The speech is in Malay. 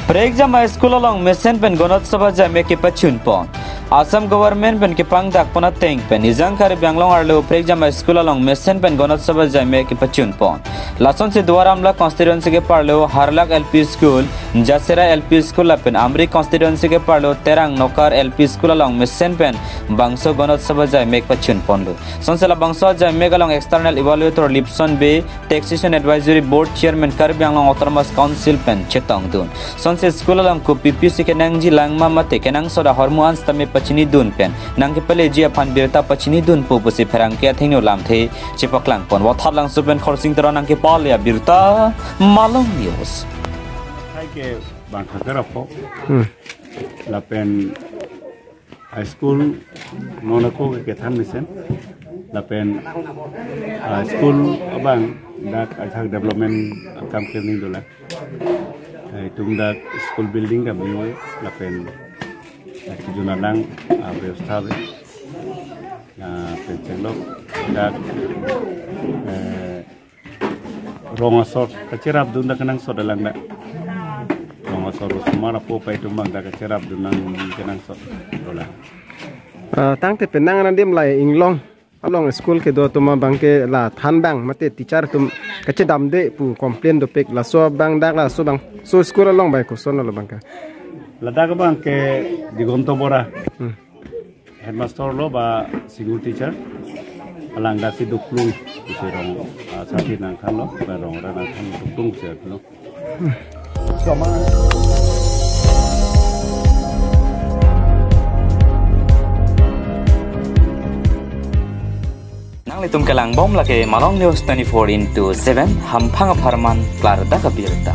Pre-exam high school along mesen pen gonot sabha jame ke pachun pon. Assam government pen ke pang dak pona teng pen izang kare banglong arlo pre-exam high school along mesen pen gonot sabha jame ke pachun pon. Lason se Dwaramla constituency ke parlo Harlak LP school, Jasera LP school pen Amri constituency ke parlo Terang Nokar LP school along mesen pen bangso gonot sabha jame ke pachun pon lo. Sonsela bangso jame along external evaluator Lipson Bay Taxation Advisory Board Chairman Karbi Anglong Autonomous Council pen chetong dun. Se school alam ko PPC ke nang ji lang mate ke nang soda hormuan stame pachini dun pen nang ke pele ji aphan birta pachini dun pu pusi pherang ke thingno lam the chipak lang pon wa thap lang supen khorsing tara nang ke pal ya birta malong news hai ke bang khakara po la pen high school nonako ke than misen la pen school abang dak athak development kam ke ning dola Tumdak school building kami lapen junalang व्यवस्था में पेंचेलो dak rongasor kacerap dunda kenang sodalang dak rongasor semua po pai tumbang dak kacerap dunang kenang sod dola tang te penang nandim lai inglong along school ke do tuma bangke la than bang mate teacher tum kache dam de pu complain do pek la so bang dak la so bang so school along bai ko so no bangka la dak bang ke digonto bora headmaster lo ba single teacher alang dak si duklung si rong sati nang khan lo ba rong ra nang khan duklung se lo sama Litum kelang bom lagi Malong News 24/7 hampang aparman klar da kabirta.